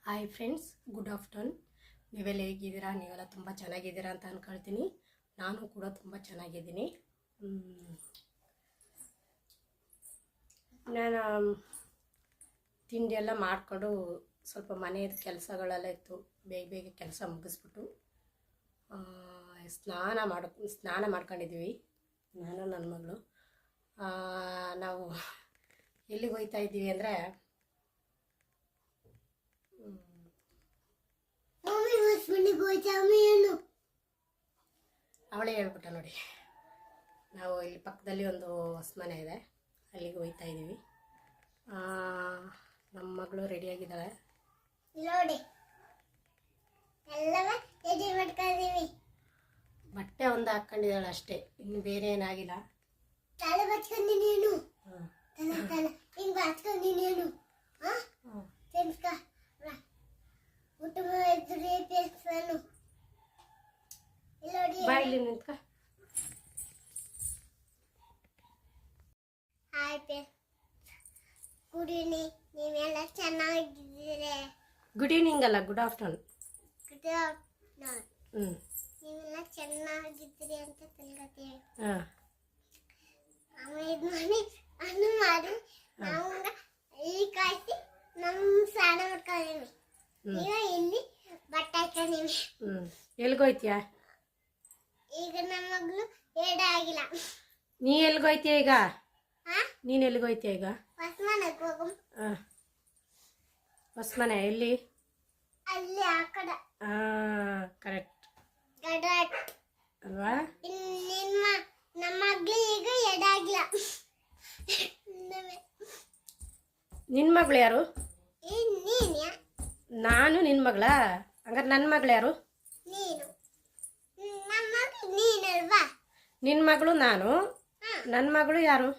Hi friends, good afternoon. ನೀವೆಲ್ಲ ಹೇಗಿದ್ದೀರಾ? ನೀವೆಲ್ಲ ತುಂಬ ಚೆನ್ನಾಗಿದ್ದೀರಾ ಅಂತ ಅಂದ್ಕೊಳ್ತೀನಿ. ನಾನು ಕೂಡ ತುಂಬ ಚೆನ್ನಾಗಿದ್ದೀನಿ. ನಾನು ತಿಂಡಿ ಎಲ್ಲ ಮಾಡಿಕೊಂಡು ಸ್ವಲ್ಪ ಮನೆಯದು ಕೆಲಸಗಳೆಲ್ಲ ಇತ್ತು. ಬೇಗ ಬೇಗ ಕೆಲಸ ಮುಗಿಸ್ಬಿಟ್ಟು ಸ್ನಾನ ಮಾಡ್ಕೊಂಡಿದ್ದೀವಿ, ನಾನು ನನ್ನ ಮಗಳು. ನಾವು ಎಲ್ಲಿಗೆ ಹೋಗ್ತಾ ಇದ್ದೀವಿ ಅಂದರೆ ಅವಳೇ ಹೇಳ್ಬಿಟ್ಟ ನೋಡಿ. ನಾವು ಇಲ್ಲಿ ಪಕ್ಕದಲ್ಲಿ ಒಂದು ಹೊಸ ಮನೆ ಇದೆ, ಅಲ್ಲಿಗೆ ಹೋಗ್ತಾ ಇದ್ದೀವಿ. ನಮ್ಮ ಮಗಳು ರೆಡಿಯಾಗಿದ್ದಾಳೆ ನೋಡಿ. ಬಟ್ಟೆ ಒಂದು ಹಾಕ್ಕೊಂಡಿದ್ದಾಳೆ ಅಷ್ಟೇ, ಇನ್ನು ಬೇರೆ ಏನಾಗಿಲ್ಲ. ಬಾಯಿಲಿ ನಿಂತ್ಕ. ಗುಡ್ ಈವ್ನಿಂಗ್, ನೀವೆಲ್ಲ ಚೆನ್ನಾಗಿದ್ದೀರಾ? ಗುಡ್ ಈವ್ನಿಂಗ್ ಅಲ್ಲ, ಗುಡ್ ಆಫ್ಟರ್ನೂನ್. Good afternoon. ನೀವೆಲ್ಲ ಚೆನ್ನಾಗಿದ್ದೀರಿ ಅಂತ ತಿಳ್ಕೊತೀವಿ. ಅನ್ನು ಮಾಡಿ ನಾವು ಇಲ್ಲಿ ಕಾಯಿಸಿ ನಮ್ಮ ಸ್ನಾನ ಮಾಡ್ಕೊಂಡಿವಿ. ನೀವು ಇಲ್ಲಿ ಬಟ್ಟೆ ಹಾಕೊಂಡಿವಿ. ಎಲ್ಗೋಯ್ತೀಯ ಈಗ ನಮ್ಮ ಮಗಳು ಏಡ ಆಗಿಲ್ಲ. ನೀ ಎಲ್ಗೋಯ್ತೀಯ ಈಗ? ನೀನು ಎಲ್ಗೋಯ್ತೀಯ ಈಗ? ಹೊಸಮನೆಗೆ ಹೋಗು. ಹೊಸಮನೆ ಎಲ್ಲಿ? ಅಲ್ಲಿ ಆ ಕಡೆ. ಕರೆಕ್ಟ್ ಅಲ್ವಾ? ನಮ್ಮ ಮಗಳು ಈಗ ಎಡ ಆಗಿಲ್ಲ. ನಿನ್ನ ಮಗಳು ಯಾರು? ನಾನು ನಿನ್ನ ಮಗಳ? ಹಂಗಾರೆ ನನ್ನ ಮಗಳು ಯಾರು? ನೀನು. ನಮ್ಮ ಮಗಳು ನೀನಲ್ವಾ? ನಿನ್ನ ಮಗಳು ನಾನು, ನನ್ನ ಮಗಳು ಯಾರು?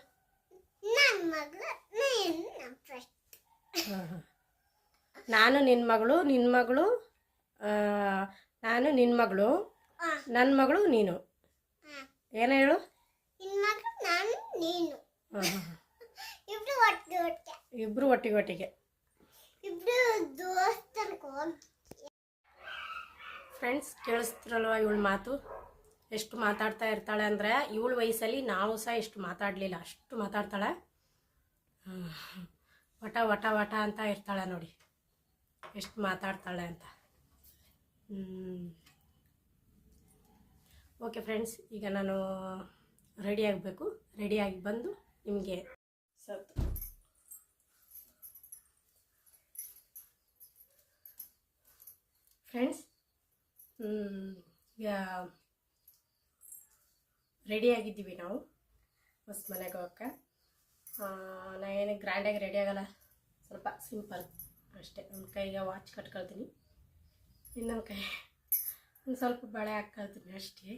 ನನ್ನ ಮಗಳು ನೀನು. ನಾನು ನಿನ್ನ ಮಗಳು, ನಿನ್ನ ಮಗಳು ನಾನು, ನಿನ್ನ ಮಗಳು, ನನ್ನ ಮಗಳು ನೀನು. ಏನು ಹೇಳು? ನಿನ್ನ ಮಗಳು ನಾನು ನೀನು. ಇಬ್ರು ಒಟ್ಟಿಗೆ. ಫ್ರೆಂಡ್ಸ್, ಕೇಳಿಸ್ತಿರಲ್ವ ಇವಳು ಮಾತು? ಎಷ್ಟು ಮಾತಾಡ್ತಾ ಇರ್ತಾಳೆ ಅಂದರೆ, ಇವಳ ವಯಸ್ಸಲ್ಲಿ ನಾವು ಸಹ ಎಷ್ಟು ಮಾತಾಡಲಿಲ್ಲ, ಅಷ್ಟು ಮಾತಾಡ್ತಾಳೆ. ವಟ ವಟ ವಟ ಅಂತ ಇರ್ತಾಳೆ ನೋಡಿ, ಎಷ್ಟು ಮಾತಾಡ್ತಾಳೆ ಅಂತ. ಓಕೆ ಫ್ರೆಂಡ್ಸ್, ಈಗ ನಾನು ರೆಡಿ ಆಗಬೇಕು. ರೆಡಿಯಾಗಿ ಬಂದು ನಿಮಗೆ ಫ್ರೆಂಡ್ಸ್, ಈಗ ರೆಡಿಯಾಗಿದ್ದೀವಿ ನಾವು ಹೊಸ ಮನೆಗೆ ಹೋಗೋಕ್ಕೆ. ನಾ ಏನಕ್ಕೆ ಗ್ರ್ಯಾಂಡಾಗಿ ರೆಡಿ ಆಗಲ್ಲ, ಸ್ವಲ್ಪ ಸಿಂಪಲ್ ಅಷ್ಟೇ. ಒಂದು ಕೈಗೆ ವಾಚ್ ಕಟ್ಕೊಳ್ತೀನಿ, ಇನ್ನೊಂದು ಕೈ ಒಂದು ಸ್ವಲ್ಪ ಬಳೆ ಹಾಕ್ಕೊಳ್ತೀನಿ ಅಷ್ಟೇ.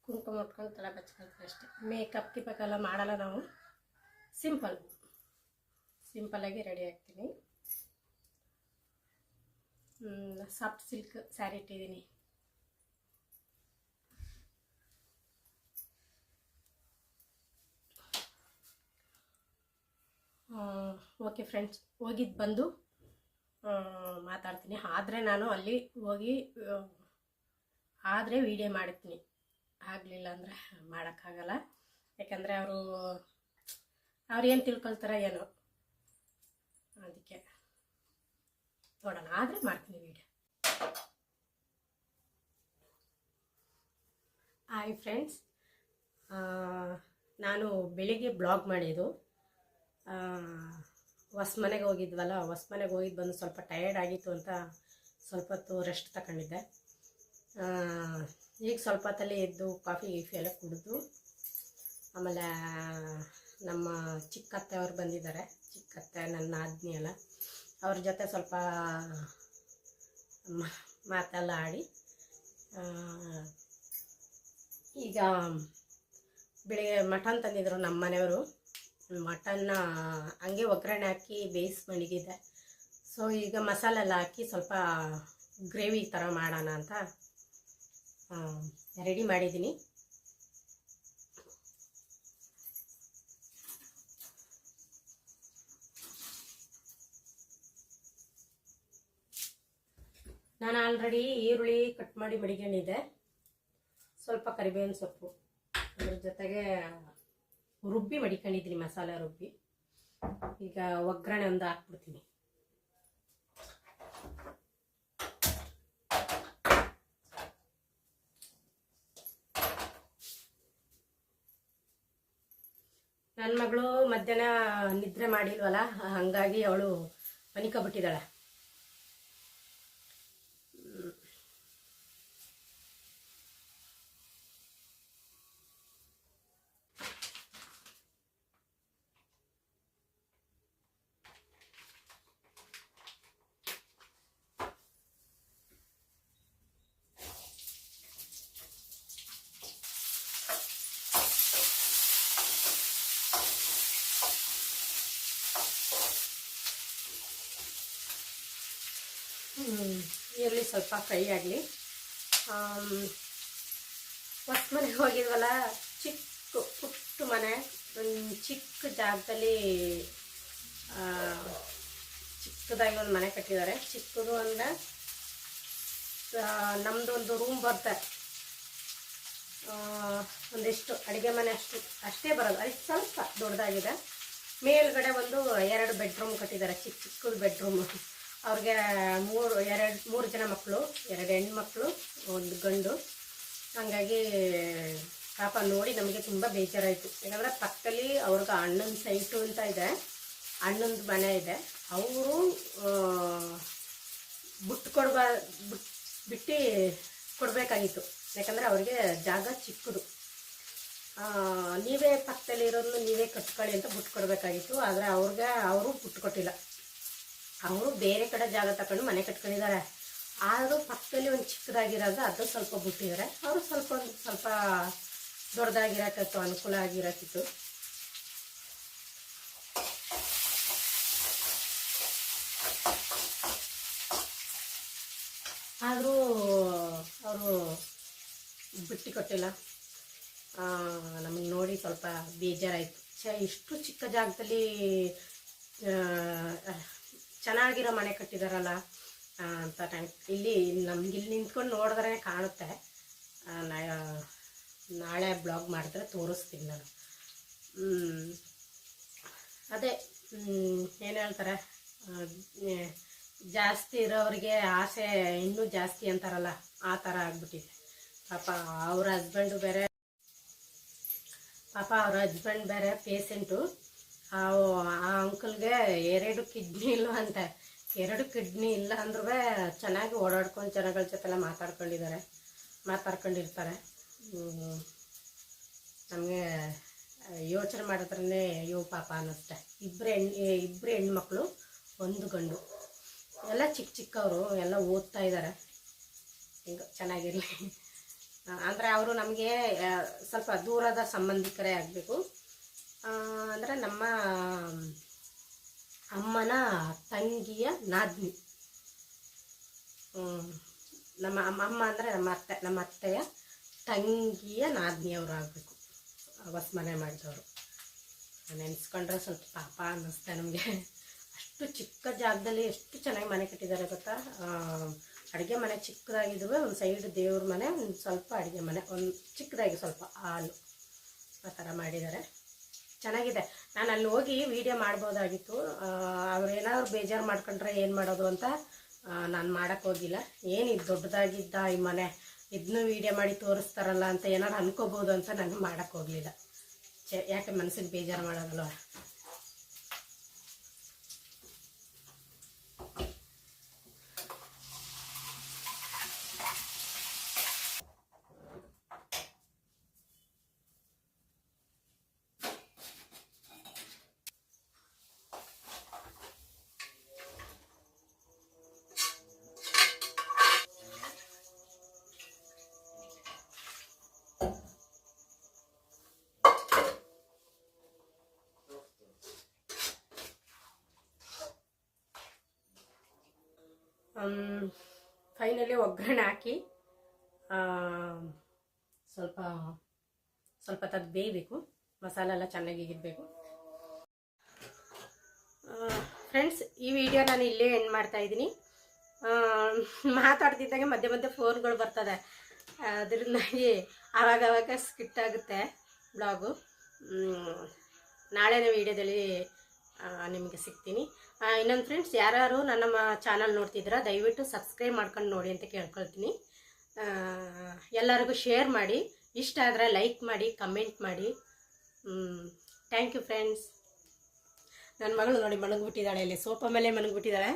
ಕುಂಕುಮ ಮುಟ್ಕೊಂಡು ತಲೆ ಬಚ್ಕೊಳ್ತೀನಿ ಅಷ್ಟೇ. ಮೇಕಪ್ ಗಿಪಕ್ಕೆಲ್ಲ ಮಾಡಲ್ಲ ನಾವು, ಸಿಂಪಲ್ಲಾಗಿ ರೆಡಿ ಆಗ್ತೀನಿ. ಸಾಫ್ಟ್ ಸಿಲ್ಕ್ ಸ್ಯಾರಿ ಇಟ್ಟಿದ್ದೀನಿ. ಓಕೆ ಫ್ರೆಂಡ್ಸ್, ಹೋಗಿದ್ದು ಬಂದು ಮಾತಾಡ್ತೀನಿ. ಆದರೆ ನಾನು ಅಲ್ಲಿ ಹೋಗಿ ಆದರೆ ವೀಡಿಯೋ ಮಾಡ್ತೀನಿ, ಆಗಲಿಲ್ಲ ಅಂದರೆ ಮಾಡೋಕ್ಕಾಗಲ್ಲ. ಯಾಕಂದರೆ ಅವ್ರು ಏನು ತಿಳ್ಕೊಳ್ತಾರ ಏನೋ, ಅದಕ್ಕೆ ನೋಡೋಣ, ಆದರೆ ಮಾಡ್ತೀನಿ ವೀಡಿಯೋ. ಹಾಯ್ ಫ್ರೆಂಡ್ಸ್, ನಾನು ಬೆಳಿಗ್ಗೆ ಬ್ಲಾಗ್ ಮಾಡಿದ್ದು. ಹೊಸ ಮನೆಗೆ ಹೋಗಿದ್ವಲ್ಲ, ಹೊಸ ಮನೆಗೆ ಹೋಗಿದ್ದು ಬಂದು ಸ್ವಲ್ಪ ಟಯರ್ಡ್ ಆಗಿತ್ತು ಅಂತ ಸ್ವಲ್ಪ ಹೊತ್ತು ರೆಸ್ಟ್ ತಗೊಂಡಿದ್ದೆ. ಈಗ ಸ್ವಲ್ಪ ಹೊತ್ತಲ್ಲಿ ಎದ್ದು ಕಾಫಿ ಗೀಫಿ ಎಲ್ಲ ಕುಡಿದು, ಆಮೇಲೆ ನಮ್ಮ ಚಿಕ್ಕತ್ತೆ ಅವ್ರು ಬಂದಿದ್ದಾರೆ. ಚಿಕ್ಕತ್ತೆ ನನ್ನ ಆದ್ಮಿ ಎಲ್ಲ, ಅವ್ರ ಜೊತೆ ಸ್ವಲ್ಪ ಮಾತೆಲ್ಲ ಆಡಿ, ಈಗ ಬೆಳಿಗ್ಗೆ ಮಟನ್ ತಂದಿದ್ರು ನಮ್ಮ ಮನೆಯವರು. ಮಟನ್ನ ಹಂಗೆ ಒಗ್ಗರಣೆ ಹಾಕಿ ಬೇಯಿಸಿ ಮಡಗಿದೆ. ಸೊ ಈಗ ಮಸಾಲೆ ಎಲ್ಲ ಹಾಕಿ ಸ್ವಲ್ಪ ಗ್ರೇವಿ ಥರ ಮಾಡೋಣ ಅಂತ ರೆಡಿ ಮಾಡಿದ್ದೀನಿ. ನಾನು ಆಲ್ರೆಡಿ ಈರುಳ್ಳಿ ಕಟ್ ಮಾಡಿ ಮಡಿಕೊಂಡಿದ್ದೆ, ಸ್ವಲ್ಪ ಕರಿಬೇವಿನ ಸೊಪ್ಪು ಅದ್ರ ಜೊತೆಗೆ ರುಬ್ಬಿ ಮಡಿಕೊಂಡಿದ್ದೀನಿ, ಮಸಾಲೆ ರುಬ್ಬಿ. ಈಗ ಒಗ್ಗರಣೆ ಒಂದು ಹಾಕ್ಬಿಡ್ತೀನಿ. ನನ್ನ ಮಗಳು ಮಧ್ಯಾಹ್ನ ನಿದ್ರೆ ಮಾಡಿಲ್ವಲ್ಲ, ಹಂಗಾಗಿ ಅವಳು ಮನಿಕಬಿಟ್ಟಿದ್ದಾಳೆ. ಈರುಳ್ಳಿ ಸ್ವಲ್ಪ ಫ್ರೈ ಆಗಲಿ. ಹೊಸ ಮನೆಗೆ ಹೋಗಿದ್ವಲ್ಲ, ಪುಟ್ಟ ಮನೆ, ಒಂದು ಚಿಕ್ಕ ಜಾಗದಲ್ಲಿ ಚಿಕ್ಕದಾಗಿ ಒಂದು ಮನೆ ಕಟ್ಟಿದ್ದಾರೆ. ಚಿಕ್ಕದು ಅಂದರೆ ನಮ್ಮದು ಒಂದು ರೂಮ್ ಬರುತ್ತೆ, ಒಂದಿಷ್ಟು ಅಡುಗೆ ಮನೆ ಅಷ್ಟೇ ಬರೋದು, ಅದು ಸ್ವಲ್ಪ ದೊಡ್ಡದಾಗಿದೆ. ಮೇಲ್ಗಡೆ ಒಂದು 2 ಬೆಡ್ರೂಮ್ ಕಟ್ಟಿದ್ದಾರೆ, ಚಿಕ್ಕದು ಬೆಡ್ರೂಮ್. ಅವ್ರಿಗೆ 3 ಜನ ಮಕ್ಕಳು, 2 ಹೆಣ್ಮಕ್ಳು 1 ಗಂಡು. ಹಾಗಾಗಿ ಪಾಪ ನೋಡಿ ನಮಗೆ ತುಂಬ ಬೇಜಾರಾಯಿತು. ಯಾಕಂದರೆ ಪಕ್ಕದಲ್ಲಿ ಅವ್ರಿಗೆ ಅಣ್ಣನ ಸೈಟು ಅಂತ ಇದೆ, ಅಣ್ಣಂದು ಮನೆ ಇದೆ. ಅವರು ಬಿಟ್ಟು ಕೊಡಬೇಕಾಗಿತ್ತು, ಯಾಕಂದರೆ ಅವ್ರಿಗೆ ಜಾಗ ಚಿಕ್ಕದು. ನೀವೇ ಪಕ್ಕದಲ್ಲಿ ಇರೋದನ್ನು ನೀವೇ ಕಟ್ಕೊಳ್ಳಿ ಅಂತ ಬಿಟ್ಟು ಕೊಡಬೇಕಾಗಿತ್ತು. ಆದರೆ ಅವರು ಬಿಟ್ಟು ಕೊಟ್ಟಿಲ್ಲ. ಅವರು ಬೇರೆ ಕಡೆ ಜಾಗ ತಗೊಂಡು ಮನೆ ಕಟ್ಕೊಂಡಿದ್ದಾರೆ. ಆದರೂ ಪಕ್ಕದಲ್ಲಿ ಒಂದು ಚಿಕ್ಕದಾಗಿರೋದು ಅದು ಸ್ವಲ್ಪ ಬಿಟ್ಟಿದ್ದಾರೆ. ಅವರು ಸ್ವಲ್ಪ ದೊಡ್ಡದಾಗಿರೋಕ್ಕಿತ್ತು, ಅನುಕೂಲ ಆಗಿರೋಕ್ಕಿತ್ತು. ಆದರೂ ಅವರು ಬಿಟ್ಟು ಕೊಟ್ಟಿಲ್ಲ. ನಮಗೆ ನೋಡಿ ಸ್ವಲ್ಪ ಬೇಜಾರಾಯಿತು. ಇಷ್ಟು ಚಿಕ್ಕ ಜಾಗದಲ್ಲಿ ಚೆನ್ನಾಗಿರೋ ಮನೆ ಕಟ್ಟಿದಾರಲ್ಲ ಅಂತ ಇಲ್ಲಿ ನಿಂತ್ಕೊಂಡು ನೋಡಿದ್ರೆ ಕಾಣುತ್ತೆ. ನಾಳೆ ಬ್ಲಾಗ್ ಮಾಡಿದ್ರೆ ತೋರಿಸ್ತೀನಿ ನಾನು. ಅದೇ ಏನು ಹೇಳ್ತಾರೆ, ಜಾಸ್ತಿ ಇರೋರಿಗೆ ಆಸೆ ಇನ್ನೂ ಜಾಸ್ತಿ ಅಂತಾರಲ್ಲ, ಆ ಥರ ಆಗ್ಬಿಟ್ಟಿದೆ. ಪಾಪ ಅವ್ರ ಹಸ್ಬೆಂಡ್ ಬೇರೆ ಪೇಷೆಂಟು. ಆ ಅಂಕಲ್ಗೆ 2 ಕಿಡ್ನಿ ಇಲ್ವಂತೆ. 2 ಕಿಡ್ನಿ ಇಲ್ಲ ಅಂದ್ರೂ ಚೆನ್ನಾಗಿ ಓಡಾಡ್ಕೊಂಡು ಜನಗಳ ಜೊತೆಲ್ಲ ಮಾತಾಡ್ಕೊಂಡಿರ್ತಾರೆ. ನಮಗೆ ಯೋಚನೆ ಮಾಡಿದ್ರೇ ಅಯ್ಯೋ ಪಾಪ ಅನ್ನಿಸ್ತೆ. ಇಬ್ಬರು ಹೆಣ್ಮಕ್ಳು 1 ಗಂಡು, ಎಲ್ಲ ಚಿಕ್ಕವರು, ಎಲ್ಲ ಓದ್ತಾ ಇದ್ದಾರೆ. ಹಿಂಗೆ ಚೆನ್ನಾಗಿರಲಿ. ಅಂದರೆ ಅವರು ನಮಗೆ ಸ್ವಲ್ಪ ದೂರದ ಸಂಬಂಧಿಕರೇ ಆಗಬೇಕು. ಅಂದರೆ ನಮ್ಮ ಅಮ್ಮನ ತಂಗಿಯ ನಾದ್ನಿ. ನಮ್ಮ ಅಮ್ಮ ಅಂದರೆ ನಮ್ಮ ಅತ್ತೆಯ ತಂಗಿಯ ನಾದ್ನಿಯವರು ಆಗಬೇಕು, ಹೊಸ ಮನೆ ಮಾಡಿದವರು. ನೆನೆಸ್ಕೊಂಡ್ರೆ ಸ್ವಲ್ಪ ಪಾಪ ಅನ್ನಿಸ್ತೆ ನಮಗೆ. ಅಷ್ಟು ಚಿಕ್ಕ ಜಾಗದಲ್ಲಿ ಎಷ್ಟು ಚೆನ್ನಾಗಿ ಮನೆ ಕಟ್ಟಿದ್ದಾರೆ ಗೊತ್ತಾ. ಅಡುಗೆ ಮನೆ ಚಿಕ್ಕದಾಗಿದ್ರೂ ಒಂದು ಸೈಡ್ ದೇವ್ರ ಮನೆ, ಒಂದು ಸ್ವಲ್ಪ ಅಡುಗೆ ಮನೆ, ಒಂದು ಚಿಕ್ಕದಾಗಿ ಸ್ವಲ್ಪ ಹಾಲು, ಆ ಥರ ಮಾಡಿದ್ದಾರೆ. ಚೆನ್ನಾಗಿದೆ. ನಾನು ಅಲ್ಲಿ ಹೋಗಿ ವಿಡಿಯೋ ಮಾಡ್ಬೋದಾಗಿತ್ತು. ಅವ್ರೇನಾದ್ರು ಬೇಜಾರು ಮಾಡ್ಕೊಂಡ್ರೆ ಏನು ಮಾಡೋದು ಅಂತ ನಾನು ಮಾಡೋಕ್ಕೆ ಹೋಗಿಲ್ಲ. ಏನಿದು ದೊಡ್ಡದಾಗಿದ್ದ ಈ ಮನೆ, ಇದನ್ನೂ ವಿಡಿಯೋ ಮಾಡಿ ತೋರಿಸ್ತಾರಲ್ಲ ಅಂತ ಏನಾರು ಅನ್ಕೋಬೋದು ಅಂತ ನಾನು ಮಾಡೋಕ್ಕೆ ಹೋಗಲಿಲ್ಲ. ಯಾಕೆ ಮನಸ್ಸಿಗೆ ಬೇಜಾರು ಮಾಡೋದಲ್ವ. ಫೈನಲಿ ಒಗ್ಗರಣೆ ಹಾಕಿ ಸ್ವಲ್ಪ ತದ್ ಬೇಯಬೇಕು, ಮಸಾಲೆ ಎಲ್ಲ ಚೆನ್ನಾಗಿ ಇರಬೇಕು. ಫ್ರೆಂಡ್ಸ್, ಈ ವಿಡಿಯೋ ನಾನು ಇಲ್ಲೇ ಎಂಡ್ ಮಾಡ್ತಾ ಇದ್ದೀನಿ. ಮಾತಾಡ್ತಿದ್ದಂಗೆ ಮಧ್ಯೆ ಮಧ್ಯೆ ಫೋನ್ಗಳು ಬರ್ತದೆ, ಅದರಿಂದಾಗಿ ಆವಾಗ ಸ್ಕಿಟ್ ಆಗುತ್ತೆ ಬ್ಲಾಗು. ನಾಳೆನೇ ವೀಡಿಯೋದಲ್ಲಿ ನಿಮಗೆ ಸಿಗ್ತೀನಿ. ಇನ್ನೊಂದು ಫ್ರೆಂಡ್ಸ್, ಯಾರು ನನ್ನ ಚಾನಲ್ ನೋಡ್ತಿದ್ದೀರಾ ದಯವಿಟ್ಟು ಸಬ್ಸ್ಕ್ರೈಬ್ ಮಾಡ್ಕೊಂಡು ನೋಡಿ ಅಂತ ಕೇಳ್ಕೊಳ್ತೀನಿ. ಎಲ್ಲರಿಗೂ ಶೇರ್ ಮಾಡಿ, ಇಷ್ಟ ಆದರೆ ಲೈಕ್ ಮಾಡಿ, ಕಮೆಂಟ್ ಮಾಡಿ. Thank you friends. ನನ್ನ ಮಗಳು ನೋಡಿ ಮಲಗಿಬಿಟ್ಟಿದ್ದಾಳೆ, ಇಲ್ಲಿ ಸೋಫಾ ಮೇಲೆ ಮಲಗಿಬಿಟ್ಟಿದ್ದಾಳೆ.